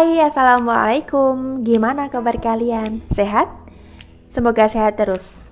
Hai, Assalamualaikum. Gimana kabar kalian? Sehat? Semoga sehat terus.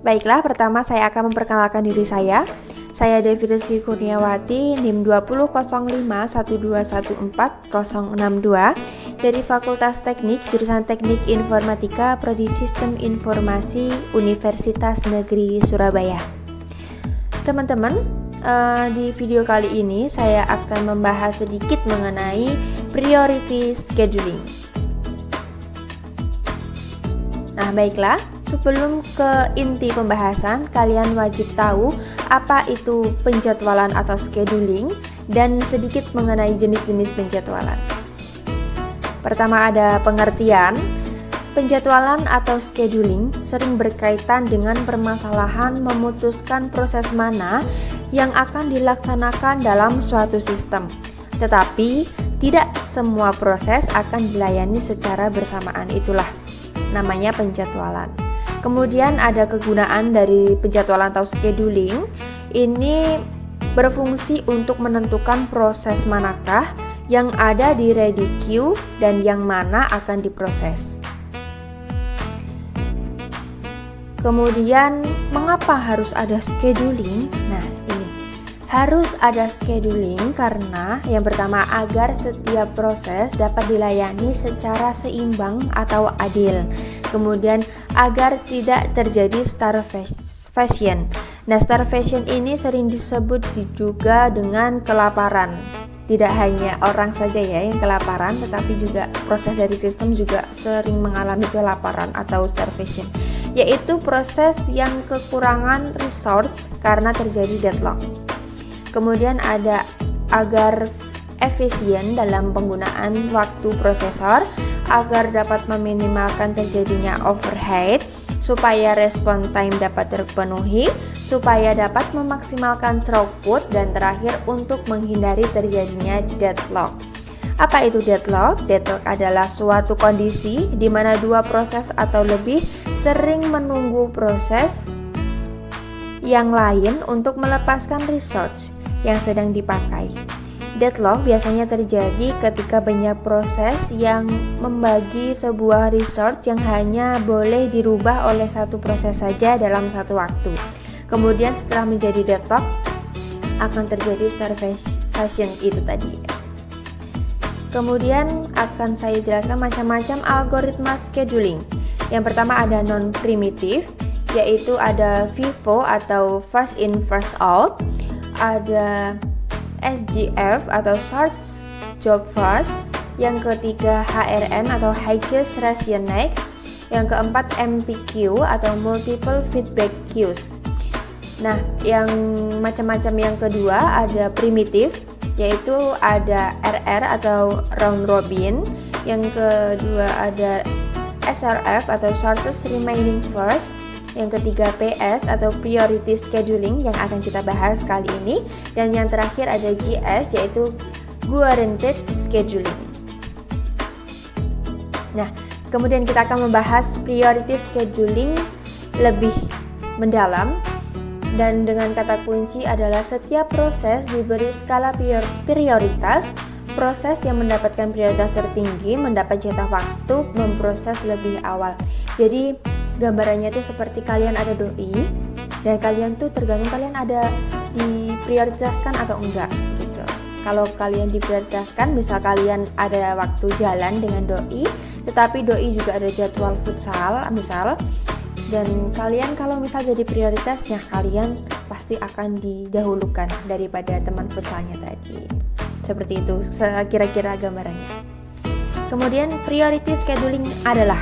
Baiklah, pertama saya akan memperkenalkan diri saya. Saya Devi Rizky Kurniawati, NIM 20051214062 dari Fakultas Teknik, jurusan Teknik Informatika, Prodi Sistem Informasi, Universitas Negeri Surabaya. Teman-teman, di video kali ini saya akan membahas sedikit mengenai priority scheduling. Nah, baiklah, sebelum ke inti pembahasan, kalian wajib tahu apa itu penjadwalan atau scheduling dan sedikit mengenai jenis-jenis penjadwalan. Pertama ada pengertian. Penjadwalan atau scheduling sering berkaitan dengan permasalahan memutuskan proses mana yang akan dilaksanakan dalam suatu sistem. Tetapi, tidak semua proses akan dilayani secara bersamaan, itulah namanya penjadwalan. Kemudian ada kegunaan dari penjadwalan atau scheduling. Ini berfungsi untuk menentukan proses manakah yang ada di ready queue dan yang mana akan diproses. Kemudian, mengapa harus ada scheduling? Nah, ini harus ada scheduling karena yang pertama agar setiap proses dapat dilayani secara seimbang atau adil. Kemudian, agar tidak terjadi starvation. Nah, starvation ini sering disebut juga dengan kelaparan. Tidak hanya orang saja ya yang kelaparan, tetapi juga proses dari sistem juga sering mengalami kelaparan atau starvation, yaitu proses yang kekurangan resource karena terjadi deadlock. Kemudian ada agar efisien dalam penggunaan waktu prosesor, agar dapat meminimalkan terjadinya overhead, supaya respon time dapat terpenuhi, supaya dapat memaksimalkan throughput, dan terakhir untuk menghindari terjadinya deadlock. Apa itu deadlock? Deadlock adalah suatu kondisi di mana dua proses atau lebih sering menunggu proses yang lain untuk melepaskan resource yang sedang dipakai. Deadlock biasanya terjadi ketika banyak proses yang membagi sebuah resource yang hanya boleh dirubah oleh satu proses saja dalam satu waktu. Kemudian setelah menjadi deadlock akan terjadi starvation itu tadi. Kemudian akan saya jelaskan macam-macam algoritma scheduling. Yang pertama ada non-primitive, yaitu ada FIFO atau first in first out, ada SJF atau short job first, yang ketiga HRN atau highest ration next, yang keempat MPQ atau multiple feedback queues. Nah, yang macam-macam yang kedua ada primitive, yaitu ada RR atau round robin, yang kedua ada SRF atau shortest remaining first, yang ketiga PS atau priority scheduling yang akan kita bahas kali ini, dan yang terakhir ada GS yaitu guaranteed scheduling. Nah, kemudian kita akan membahas priority scheduling lebih mendalam, dan dengan kata kunci adalah setiap proses diberi skala prioritas. Proses yang mendapatkan prioritas tertinggi mendapat jatah waktu memproses lebih awal. Jadi gambarannya itu seperti kalian ada doi dan kalian tuh tergantung kalian ada diprioritaskan atau enggak gitu. Kalau kalian diprioritaskan, misal kalian ada waktu jalan dengan doi, tetapi doi juga ada jadwal futsal misal, dan kalian kalau misal jadi prioritasnya, kalian pasti akan didahulukan daripada teman futsalnya tadi. Seperti itu kira-kira gambarannya. Kemudian priority scheduling adalah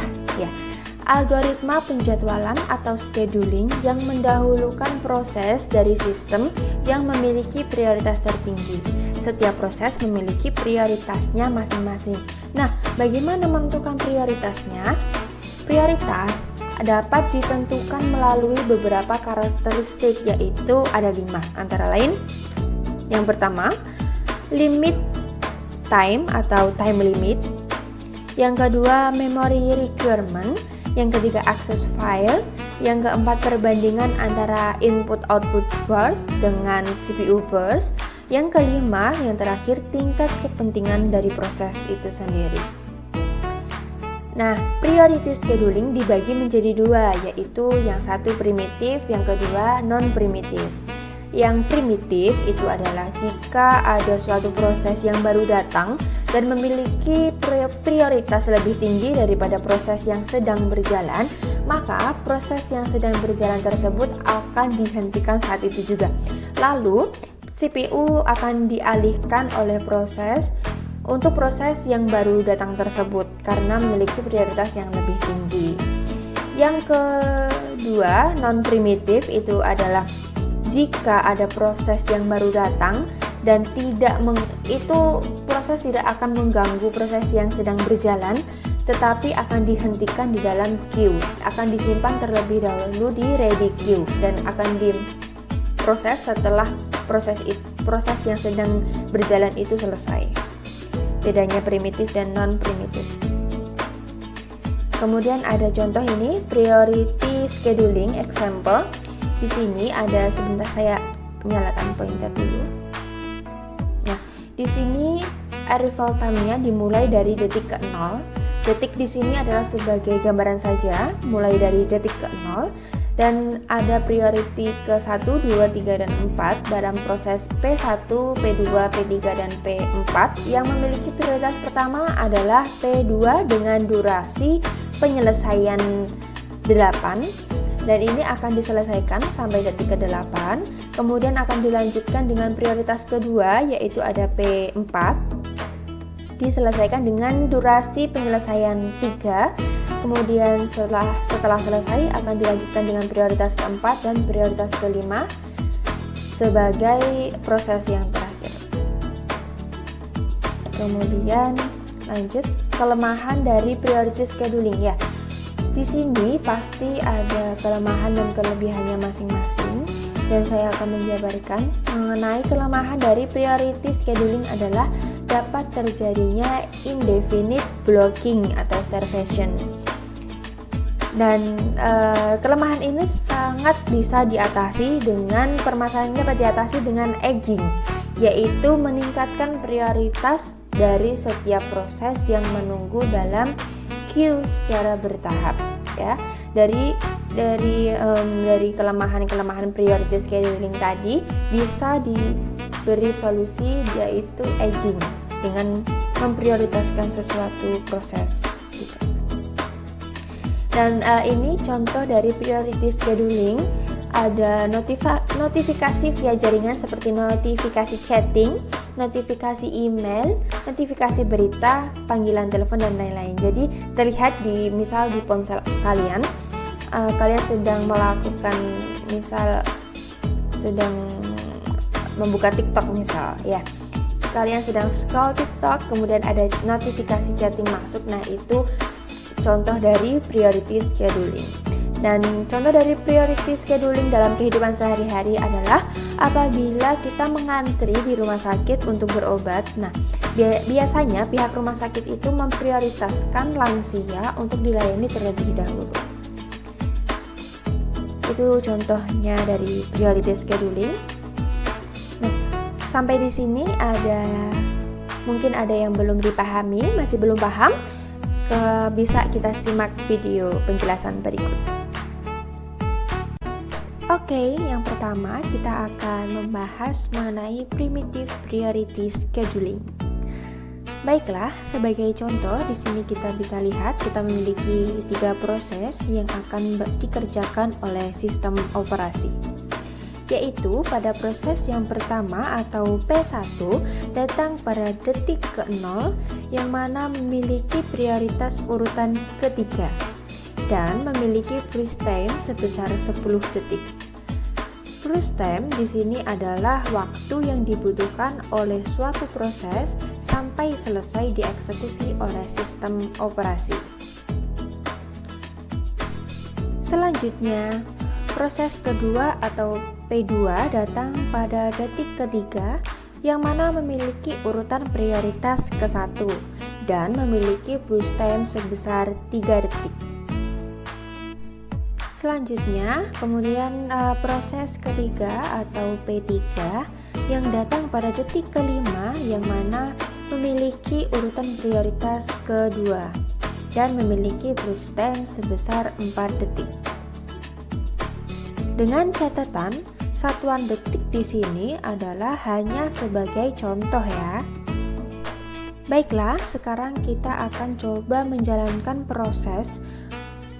algoritma penjadwalan atau scheduling yang mendahulukan proses dari sistem yang memiliki prioritas tertinggi. Setiap proses memiliki prioritasnya masing-masing. Nah, bagaimana menentukan prioritasnya? Prioritas dapat ditentukan melalui beberapa karakteristik, yaitu ada 5, antara lain yang pertama, limit time atau time limit, yang kedua, memory requirement, yang ketiga, access file, yang keempat, perbandingan antara input-output burst dengan CPU burst, yang kelima, yang terakhir, tingkat kepentingan dari proses itu sendiri. Nah, priority scheduling dibagi menjadi dua, yaitu yang satu primitif, yang kedua non-primitif. Yang primitif itu adalah jika ada suatu proses yang baru datang dan memiliki prioritas lebih tinggi daripada proses yang sedang berjalan, maka proses yang sedang berjalan tersebut akan dihentikan saat itu juga. Lalu, CPU akan dialihkan oleh proses untuk proses yang baru datang tersebut karena memiliki prioritas yang lebih tinggi. Yang kedua, non-primitif itu adalah jika ada proses yang baru datang dan itu proses tidak akan mengganggu proses yang sedang berjalan, tetapi akan dihentikan di dalam queue, akan disimpan terlebih dahulu di ready queue dan akan diproses setelah proses yang sedang berjalan itu selesai. Bedanya primitif dan non-primitif. Kemudian ada contoh ini, priority scheduling example. Di sini ada, sebentar saya nyalakan pointer dulu. Nah, di sini arrival time-nya dimulai dari detik ke-0. Detik di sini adalah sebagai gambaran saja, mulai dari detik ke-0, dan ada priority ke-1, 2, 3, dan 4 dalam proses P1, P2, P3, dan P4 yang memiliki prioritas pertama adalah P2 dengan durasi penyelesaian 8, dan ini akan diselesaikan sampai detik ke-8. Kemudian akan dilanjutkan dengan prioritas kedua, yaitu ada P4, diselesaikan dengan durasi penyelesaian 3. Kemudian setelah selesai akan dilanjutkan dengan prioritas keempat dan prioritas kelima sebagai proses yang terakhir. Kemudian lanjut, kelemahan dari priority scheduling ya. Di sini pasti ada kelemahan dan kelebihannya masing-masing, dan saya akan menjabarkan mengenai kelemahan dari priority scheduling adalah dapat terjadinya indefinite blocking atau starvation. Dan kelemahan ini sangat bisa diatasi dengan permasalahan ini dapat diatasi dengan egging, yaitu meningkatkan prioritas dari setiap proses yang menunggu dalam queue secara bertahap ya. Dari kelemahan priority scheduling tadi bisa diberi solusi, yaitu egging, dengan memprioritaskan sesuatu proses gitu. Dan ini contoh dari priority scheduling. Ada notifikasi via jaringan seperti notifikasi chatting, notifikasi email, notifikasi berita, panggilan telepon, dan lain-lain. Jadi terlihat misal di ponsel kalian, kalian sedang melakukan, misal sedang membuka TikTok misal ya. Kalian sedang scroll TikTok, kemudian ada notifikasi chatting masuk. Nah, itu contoh dari priority scheduling. Dan contoh dari priority scheduling dalam kehidupan sehari-hari adalah apabila kita mengantri di rumah sakit untuk berobat. Nah, biasanya pihak rumah sakit itu memprioritaskan lansia untuk dilayani terlebih dahulu. Itu contohnya dari priority scheduling. Nah, sampai di sini mungkin ada yang belum dipahami, masih belum paham, bisa kita simak video penjelasan berikut. Oke, yang pertama kita akan membahas mengenai primitive priority scheduling. Baiklah, sebagai contoh di sini kita bisa lihat kita memiliki 3 proses yang akan dikerjakan oleh sistem operasi. Yaitu pada proses yang pertama atau P1 datang pada detik ke-0 yang mana memiliki prioritas urutan ketiga dan memiliki freeze time sebesar 10 detik. Freeze time di sini adalah waktu yang dibutuhkan oleh suatu proses sampai selesai dieksekusi oleh sistem operasi. Selanjutnya, proses kedua atau P2 datang pada detik ketiga yang mana memiliki urutan prioritas ke-1 dan memiliki freeze time sebesar 3 detik. Selanjutnya, kemudian proses ketiga atau P3 yang datang pada detik kelima yang mana memiliki urutan prioritas kedua dan memiliki brush time sebesar 4 detik. Dengan catatan, satuan detik di sini adalah hanya sebagai contoh ya. Baiklah, sekarang kita akan coba menjalankan proses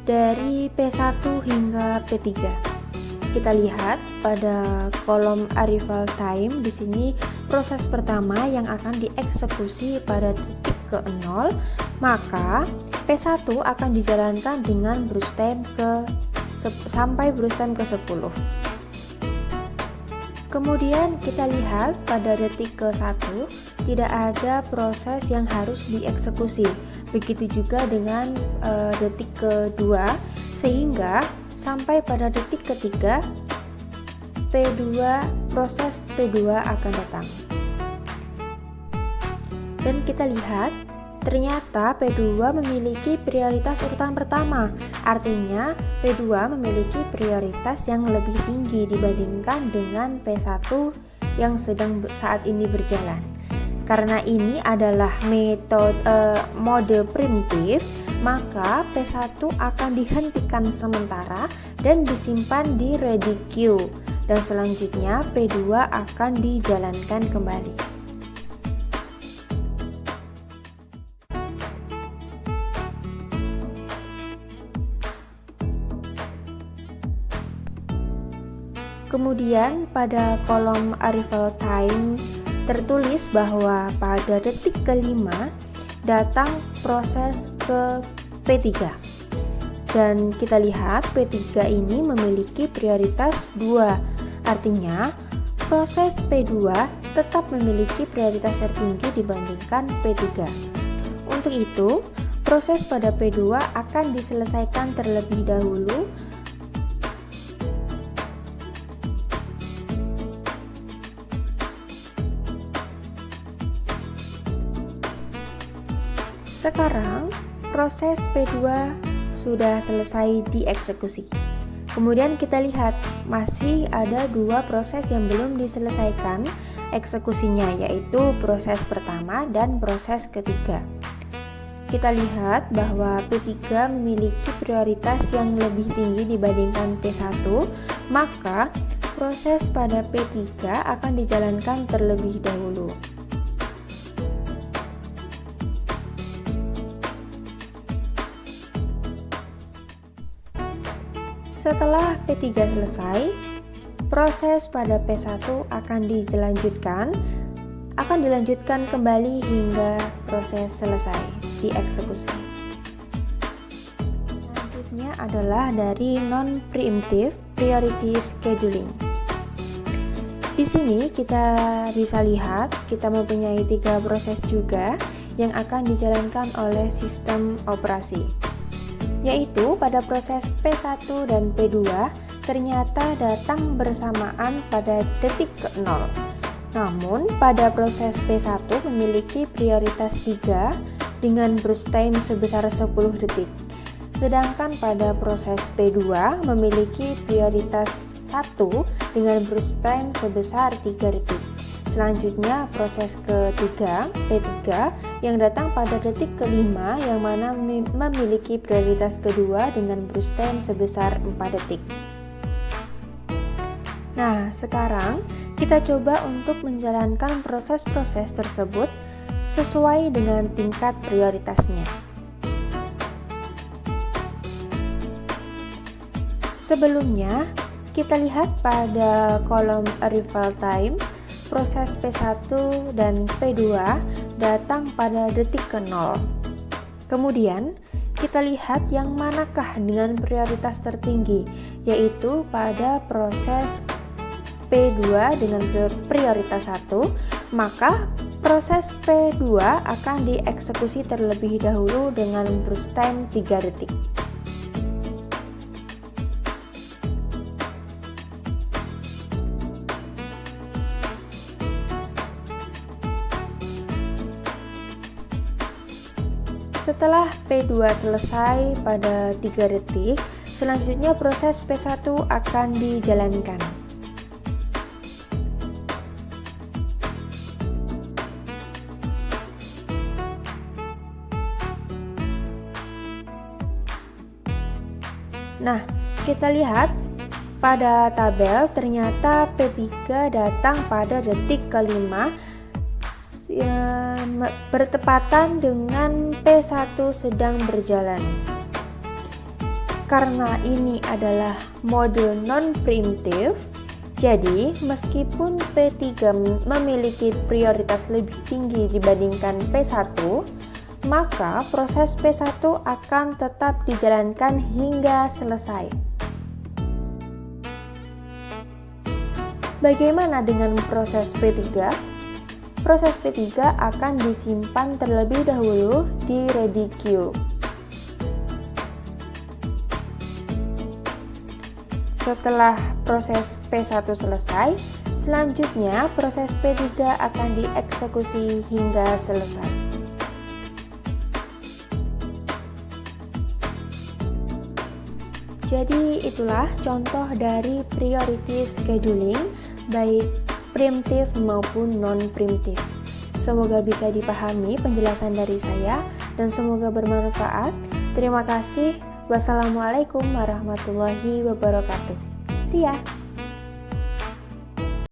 dari P1 hingga P3. Kita lihat pada kolom arrival time di sini proses pertama yang akan dieksekusi pada titik ke-0, maka P1 akan dijalankan dengan brush time sampai brush time ke-10. Kemudian kita lihat pada detik ke-1 tidak ada proses yang harus dieksekusi. Begitu juga dengan detik ke-2, sehingga sampai pada detik ketiga proses P2 akan datang. Dan kita lihat ternyata P2 memiliki prioritas urutan pertama, artinya P2 memiliki prioritas yang lebih tinggi dibandingkan dengan P1 yang sedang saat ini berjalan. Karena ini adalah mode primitif, maka P1 akan dihentikan sementara dan disimpan di ready queue, dan selanjutnya P2 akan dijalankan kembali. Kemudian pada kolom arrival time tertulis bahwa pada detik ke-5 datang proses ke P3. Dan kita lihat P3 ini memiliki prioritas 2. Artinya proses P2 tetap memiliki prioritas tertinggi dibandingkan P3. Untuk itu, proses pada P2 akan diselesaikan terlebih dahulu. Sekarang proses P2 sudah selesai dieksekusi. Kemudian kita lihat masih ada 2 proses yang belum diselesaikan eksekusinya, yaitu proses pertama dan proses ketiga. Kita lihat bahwa P3 memiliki prioritas yang lebih tinggi dibandingkan P1, maka proses pada P3 akan dijalankan terlebih dahulu. Setelah P3 selesai, proses pada P1 akan dilanjutkan kembali hingga proses selesai dieksekusi. Selanjutnya adalah dari non-preemptive priority scheduling. Di sini kita bisa lihat kita mempunyai 3 proses juga yang akan dijalankan oleh sistem operasi, yaitu pada proses P1 dan P2 ternyata datang bersamaan pada detik ke-0. Namun pada proses P1 memiliki prioritas 3 dengan brush time sebesar 10 detik. Sedangkan pada proses P2 memiliki prioritas 1 dengan brush time sebesar 3 detik. Selanjutnya proses ketiga P3 yang datang pada detik ke-5 yang mana memiliki prioritas kedua dengan brush time sebesar 4 detik. Nah, sekarang kita coba untuk menjalankan proses-proses tersebut sesuai dengan tingkat prioritasnya. Sebelumnya, kita lihat pada kolom arrival time, proses P1 dan P2 datang pada detik ke-0. Kemudian, kita lihat yang manakah dengan prioritas tertinggi, yaitu pada proses P2 dengan prioritas 1, maka proses P2 akan dieksekusi terlebih dahulu dengan brush time 3 detik. Setelah P2 selesai pada 3 detik, selanjutnya proses P1 akan dijalankan. Nah, kita lihat pada tabel ternyata P3 datang pada detik kelima bertepatan dengan P1 sedang berjalan. Karena ini adalah mode non-preemptive, jadi meskipun P3 memiliki prioritas lebih tinggi dibandingkan P1, maka proses P1 akan tetap dijalankan hingga selesai. Bagaimana dengan proses P3? Proses P3 akan disimpan terlebih dahulu di ready queue. Setelah proses P1 selesai, selanjutnya proses P3 akan dieksekusi hingga selesai. Jadi itulah contoh dari priority scheduling baik preemptive maupun non-preemptive. Semoga bisa dipahami penjelasan dari saya dan semoga bermanfaat. Terima kasih. Wassalamualaikum warahmatullahi wabarakatuh. See ya.